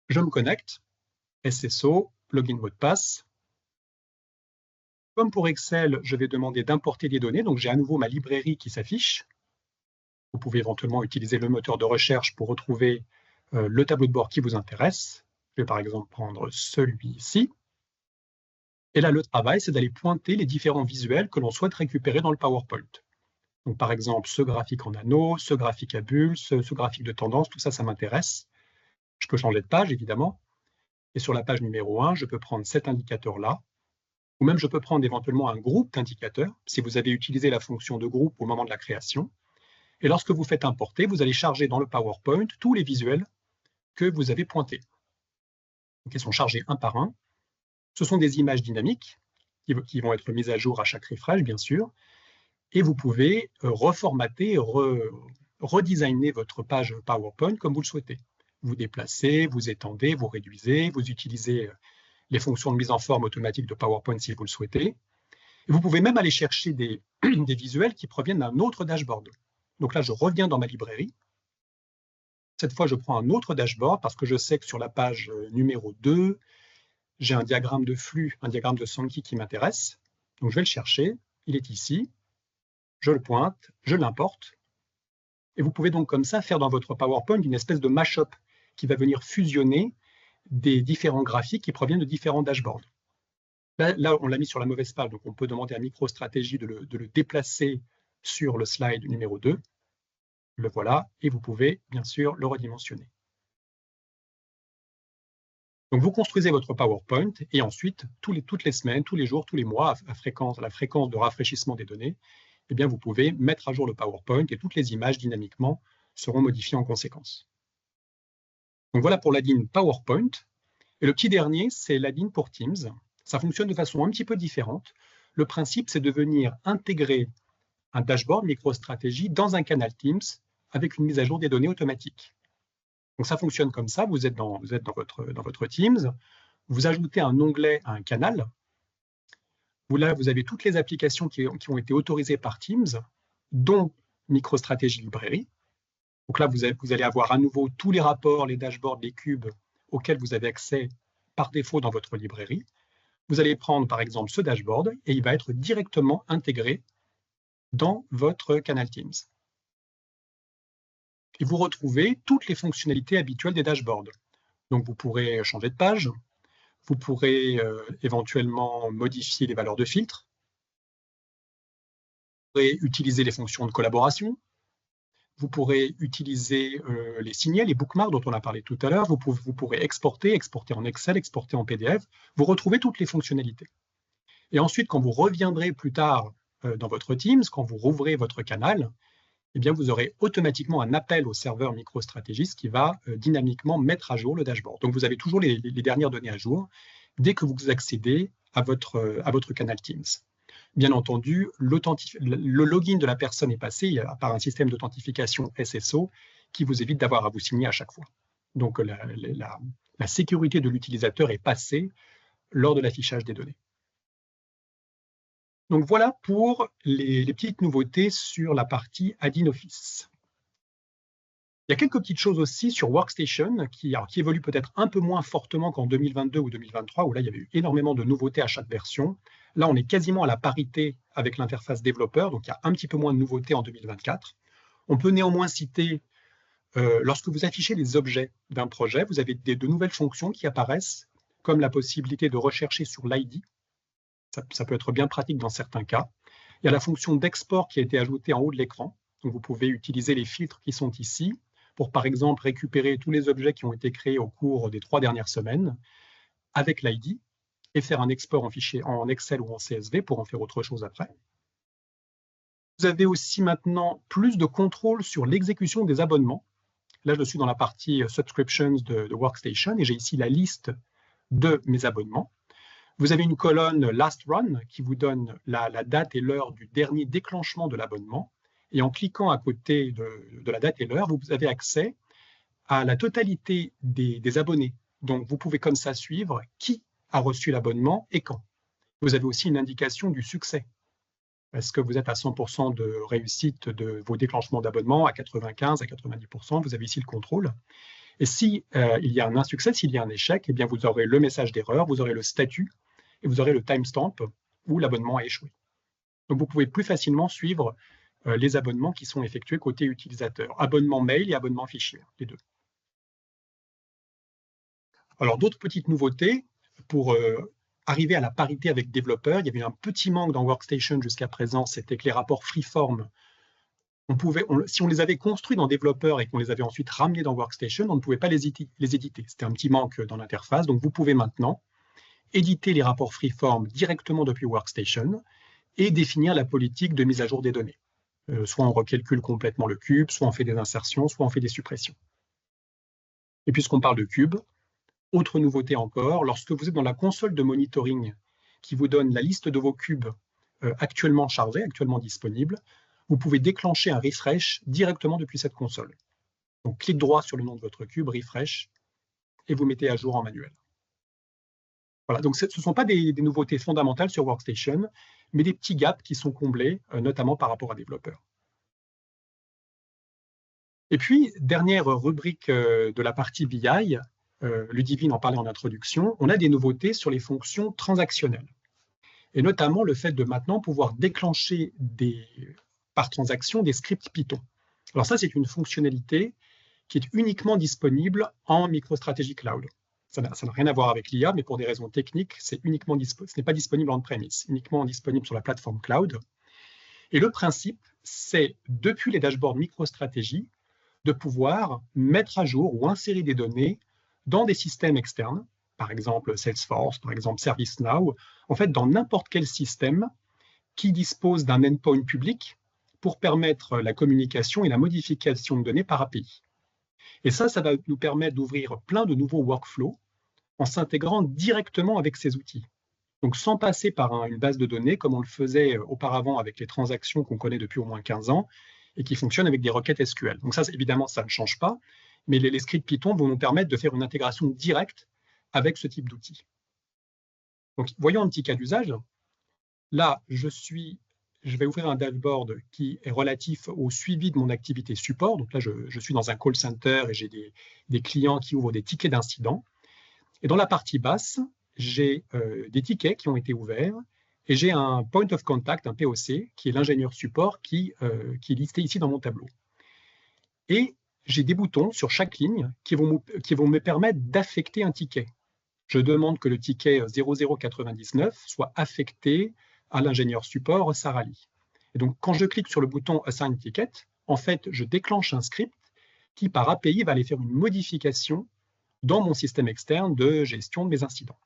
Je me connecte, SSO, login mot de passe. Comme pour Excel, je vais demander d'importer des données. Donc j'ai à nouveau ma librairie qui s'affiche. Vous pouvez éventuellement utiliser le moteur de recherche pour retrouver le tableau de bord qui vous intéresse. Je vais par exemple prendre celui-ci. Et là, le travail, c'est d'aller pointer les différents visuels que l'on souhaite récupérer dans le PowerPoint. Donc, par exemple, ce graphique en anneau, ce graphique à bulles, ce graphique de tendance, tout ça, ça m'intéresse. Je peux changer de page, évidemment. Et sur la page numéro 1, je peux prendre cet indicateur-là. Ou même, je peux prendre éventuellement un groupe d'indicateurs, si vous avez utilisé la fonction de groupe au moment de la création. Et lorsque vous faites importer, vous allez charger dans le PowerPoint tous les visuels que vous avez pointés. Donc, ils sont chargés un par un. Ce sont des images dynamiques qui vont être mises à jour à chaque refresh, bien sûr. Et vous pouvez reformater, redesigner votre page PowerPoint comme vous le souhaitez. Vous déplacez, vous étendez, vous réduisez, vous utilisez les fonctions de mise en forme automatique de PowerPoint si vous le souhaitez. Et vous pouvez même aller chercher des visuels qui proviennent d'un autre dashboard. Donc là, je reviens dans ma librairie. Cette fois, je prends un autre dashboard parce que je sais que sur la page numéro 2, j'ai un diagramme de flux, un diagramme de Sankey qui m'intéresse. Donc je vais le chercher, il est ici, je le pointe, je l'importe. Et vous pouvez donc comme ça faire dans votre PowerPoint une espèce de mash-up qui va venir fusionner des différents graphiques qui proviennent de différents dashboards. Là on l'a mis sur la mauvaise page, donc on peut demander à MicroStrategy de le déplacer sur le slide numéro 2. Le voilà, et vous pouvez bien sûr le redimensionner. Donc, vous construisez votre PowerPoint et ensuite, toutes les semaines, tous les jours, tous les mois, à la fréquence de rafraîchissement des données, eh bien, vous pouvez mettre à jour le PowerPoint et toutes les images dynamiquement seront modifiées en conséquence. Donc, voilà pour la DIN PowerPoint. Et le petit dernier, c'est la DIN pour Teams. Ça fonctionne de façon un petit peu différente. Le principe, c'est de venir intégrer un dashboard MicroStrategy dans un canal Teams avec une mise à jour des données automatique. Donc ça fonctionne comme ça, vous êtes dans votre Teams, vous ajoutez un onglet à un canal. Là, vous avez toutes les applications qui ont été autorisées par Teams, dont MicroStrategy Librairie. Donc là, vous allez avoir à nouveau tous les rapports, les dashboards, les cubes auxquels vous avez accès par défaut dans votre librairie. Vous allez prendre par exemple ce dashboard et il va être directement intégré dans votre canal Teams. Et vous retrouvez toutes les fonctionnalités habituelles des dashboards. Donc vous pourrez changer de page, vous pourrez éventuellement modifier les valeurs de filtre, vous pourrez utiliser les fonctions de collaboration, vous pourrez utiliser les signets, les bookmarks dont on a parlé tout à l'heure, vous pourrez exporter en Excel, exporter en PDF, vous retrouvez toutes les fonctionnalités. Et ensuite, quand vous reviendrez plus tard dans votre Teams, quand vous rouvrez votre canal, eh bien, vous aurez automatiquement un appel au serveur MicroStrategy qui va dynamiquement mettre à jour le dashboard. Donc, vous avez toujours les dernières données à jour dès que vous accédez à votre canal Teams. Bien entendu, le login de la personne est passé par un système d'authentification SSO qui vous évite d'avoir à vous signer à chaque fois. Donc, la sécurité de l'utilisateur est passée lors de l'affichage des données. Donc voilà pour les petites nouveautés sur la partie Add-in Office. Il y a quelques petites choses aussi sur Workstation qui évoluent peut-être un peu moins fortement qu'en 2022 ou 2023, où là, il y avait eu énormément de nouveautés à chaque version. Là, on est quasiment à la parité avec l'interface développeur, donc il y a un petit peu moins de nouveautés en 2024. On peut néanmoins citer, lorsque vous affichez les objets d'un projet, vous avez de nouvelles fonctions qui apparaissent, comme la possibilité de rechercher sur l'ID. Ça peut être bien pratique dans certains cas. Il y a la fonction d'export qui a été ajoutée en haut de l'écran. Donc vous pouvez utiliser les filtres qui sont ici pour, par exemple, récupérer tous les objets qui ont été créés au cours des 3 dernières semaines avec l'ID et faire un export en fichier en Excel ou en CSV pour en faire autre chose après. Vous avez aussi maintenant plus de contrôle sur l'exécution des abonnements. Là, je suis dans la partie Subscriptions de Workstation et j'ai ici la liste de mes abonnements. Vous avez une colonne Last Run qui vous donne la date et l'heure du dernier déclenchement de l'abonnement. Et en cliquant à côté de la date et l'heure, vous avez accès à la totalité des abonnés. Donc, vous pouvez comme ça suivre qui a reçu l'abonnement et quand. Vous avez aussi une indication du succès. Est-ce que vous êtes à 100% de réussite de vos déclenchements d'abonnement, à 95, à 90%? Vous avez ici le contrôle. Et si il y a un insuccès, s'il y a un échec, eh bien, vous aurez le message d'erreur, vous aurez le statut et vous aurez le timestamp où l'abonnement a échoué. Donc, vous pouvez plus facilement suivre les abonnements qui sont effectués côté utilisateur. Abonnement mail et abonnement fichier, les deux. Alors, d'autres petites nouveautés pour arriver à la parité avec développeurs. Il y avait un petit manque dans Workstation jusqu'à présent, c'était que les rapports freeform, si on les avait construits dans développeur et qu'on les avait ensuite ramenés dans Workstation, on ne pouvait pas les éditer. C'était un petit manque dans l'interface. Donc, vous pouvez maintenant éditer les rapports freeform directement depuis Workstation et définir la politique de mise à jour des données. Soit on recalcule complètement le cube, soit on fait des insertions, soit on fait des suppressions. Et puisqu'on parle de cube, autre nouveauté encore, lorsque vous êtes dans la console de monitoring qui vous donne la liste de vos cubes actuellement chargés, actuellement disponibles, vous pouvez déclencher un refresh directement depuis cette console. Donc, clic droit sur le nom de votre cube, refresh, et vous mettez à jour en manuel. Voilà, donc ce ne sont pas des nouveautés fondamentales sur Workstation, mais des petits gaps qui sont comblés, notamment par rapport à développeurs. Et puis, dernière rubrique de la partie BI, Ludivine en parlait en introduction, on a des nouveautés sur les fonctions transactionnelles. Et notamment le fait de maintenant pouvoir déclencher par transaction des scripts Python. Alors ça, c'est une fonctionnalité qui est uniquement disponible en MicroStrategy Cloud. Ça n'a rien à voir avec l'IA, mais pour des raisons techniques, ce n'est pas disponible on-premise, uniquement disponible sur la plateforme cloud. Et le principe, c'est, depuis les dashboards MicroStrategy, de pouvoir mettre à jour ou insérer des données dans des systèmes externes, par exemple Salesforce, par exemple ServiceNow, en fait, dans n'importe quel système qui dispose d'un endpoint public pour permettre la communication et la modification de données par API. Et ça va nous permettre d'ouvrir plein de nouveaux workflows en s'intégrant directement avec ces outils. Donc, sans passer par une base de données, comme on le faisait auparavant avec les transactions qu'on connaît depuis au moins 15 ans, et qui fonctionnent avec des requêtes SQL. Donc ça, évidemment, ça ne change pas, mais les scripts Python vont nous permettre de faire une intégration directe avec ce type d'outils. Donc, voyons un petit cas d'usage. Là, je vais ouvrir un dashboard qui est relatif au suivi de mon activité support. Donc là, je suis dans un call center et j'ai des clients qui ouvrent des tickets d'incidents. Et dans la partie basse, j'ai des tickets qui ont été ouverts et j'ai un point of contact, un POC, qui est l'ingénieur support qui est listé ici dans mon tableau. Et j'ai des boutons sur chaque ligne qui vont me permettre d'affecter un ticket. Je demande que le ticket 0099 soit affecté à l'ingénieur support Sarah Lee. Et donc, quand je clique sur le bouton Assign Ticket, en fait, je déclenche un script qui, par API, va aller faire une modification dans mon système externe de gestion de mes incidents.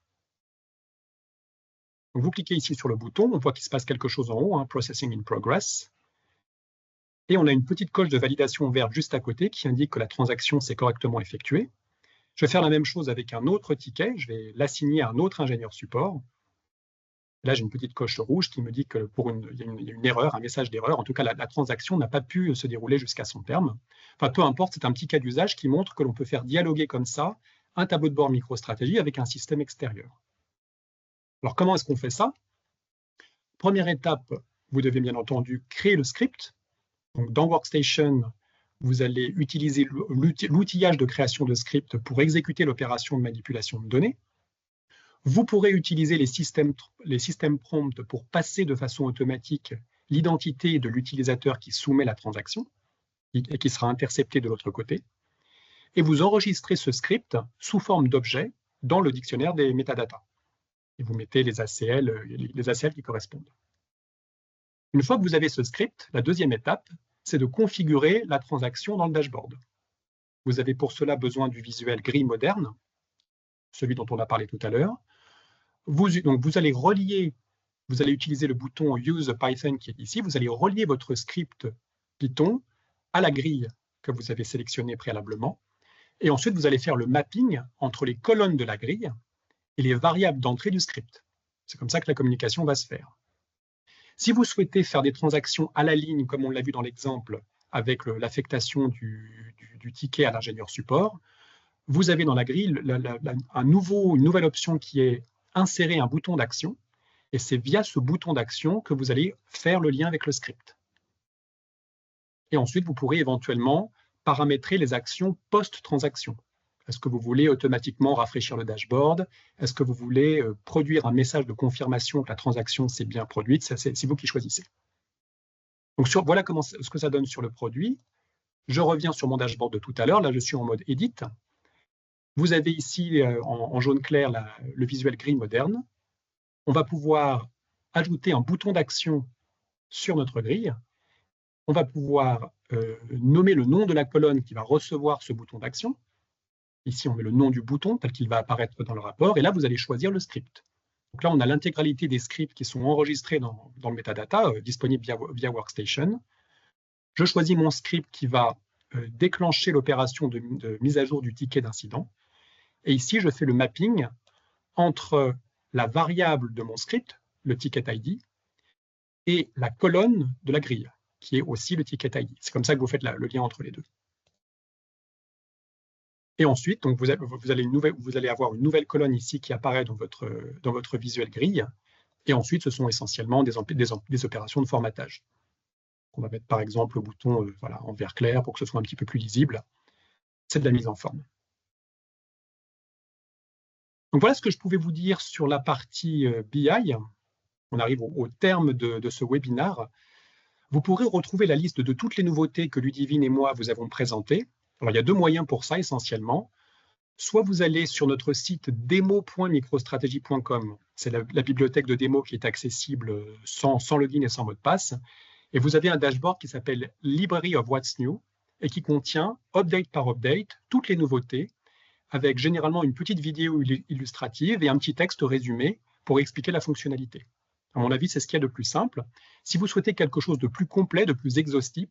Donc, vous cliquez ici sur le bouton, on voit qu'il se passe quelque chose en haut, Processing in Progress. Et on a une petite coche de validation verte juste à côté qui indique que la transaction s'est correctement effectuée. Je vais faire la même chose avec un autre ticket, je vais l'assigner à un autre ingénieur support. Là, j'ai une petite coche rouge qui me dit que il y a une erreur, un message d'erreur. En tout cas, la transaction n'a pas pu se dérouler jusqu'à son terme. Enfin, peu importe, c'est un petit cas d'usage qui montre que l'on peut faire dialoguer comme ça un tableau de bord MicroStrategy avec un système extérieur. Alors, comment est-ce qu'on fait ça? Première étape, vous devez bien entendu créer le script. Donc, dans Workstation, vous allez utiliser l'outillage de création de scripts pour exécuter l'opération de manipulation de données. Vous pourrez utiliser les systèmes prompts pour passer de façon automatique l'identité de l'utilisateur qui soumet la transaction et qui sera intercepté de l'autre côté. Et vous enregistrez ce script sous forme d'objet dans le dictionnaire des métadatas. Et vous mettez les ACL qui correspondent. Une fois que vous avez ce script, la deuxième étape, c'est de configurer la transaction dans le dashboard. Vous avez pour cela besoin du visuel gris moderne, celui dont on a parlé tout à l'heure. Vous allez utiliser le bouton Use Python qui est ici. Vous allez relier votre script Python à la grille que vous avez sélectionnée préalablement. Et ensuite, vous allez faire le mapping entre les colonnes de la grille et les variables d'entrée du script. C'est comme ça que la communication va se faire. Si vous souhaitez faire des transactions à la ligne, comme on l'a vu dans l'exemple, avec l'affectation du ticket à l'ingénieur support, vous avez dans la grille une nouvelle option qui est insérer un bouton d'action, et c'est via ce bouton d'action que vous allez faire le lien avec le script. Et ensuite, vous pourrez éventuellement paramétrer les actions post-transaction. Est-ce que vous voulez automatiquement rafraîchir le dashboard? Est-ce que vous voulez produire un message de confirmation que la transaction s'est bien produite? C'est vous qui choisissez. Donc voilà ce que ça donne sur le produit. Je reviens sur mon dashboard de tout à l'heure. Là, je suis en mode Edit. Vous avez ici en jaune clair le visuel gris moderne. On va pouvoir ajouter un bouton d'action sur notre grille. On va pouvoir nommer le nom de la colonne qui va recevoir ce bouton d'action. Ici, on met le nom du bouton tel qu'il va apparaître dans le rapport. Et là, vous allez choisir le script. Donc là, on a l'intégralité des scripts qui sont enregistrés dans le metadata, disponible via Workstation. Je choisis mon script qui va déclencher l'opération de mise à jour du ticket d'incident. Et ici, je fais le mapping entre la variable de mon script, le ticket ID, et la colonne de la grille, qui est aussi le ticket ID. C'est comme ça que vous faites le lien entre les deux. Et ensuite, donc vous allez avoir une nouvelle colonne ici qui apparaît dans votre visuel grille. Et ensuite, ce sont essentiellement des opérations de formatage. On va mettre par exemple le bouton en vert clair pour que ce soit un petit peu plus lisible. C'est de la mise en forme. Donc voilà ce que je pouvais vous dire sur la partie BI. On arrive au terme de ce webinaire. Vous pourrez retrouver la liste de toutes les nouveautés que Ludivine et moi vous avons présentées. Alors, il y a deux moyens pour ça essentiellement. Soit vous allez sur notre site demo.microstrategy.com, c'est la bibliothèque de démo qui est accessible sans login et sans mot de passe, et vous avez un dashboard qui s'appelle Library of What's New et qui contient, update par update, toutes les nouveautés, avec généralement une petite vidéo illustrative et un petit texte résumé pour expliquer la fonctionnalité. À mon avis, c'est ce qu'il y a de plus simple. Si vous souhaitez quelque chose de plus complet, de plus exhaustif,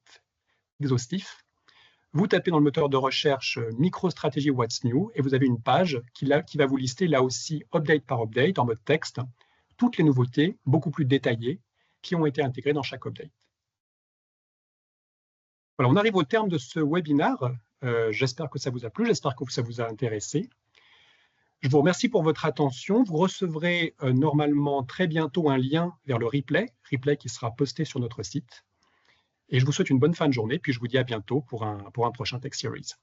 vous tapez dans le moteur de recherche MicroStrategy What's New et vous avez une page qui va vous lister là aussi, update par update, en mode texte, toutes les nouveautés beaucoup plus détaillées qui ont été intégrées dans chaque update. Voilà, on arrive au terme de ce webinaire. J'espère que ça vous a plu, j'espère que ça vous a intéressé. Je vous remercie pour votre attention. Vous recevrez normalement très bientôt un lien vers le replay qui sera posté sur notre site. Et je vous souhaite une bonne fin de journée, puis je vous dis à bientôt pour un prochain Tech Series.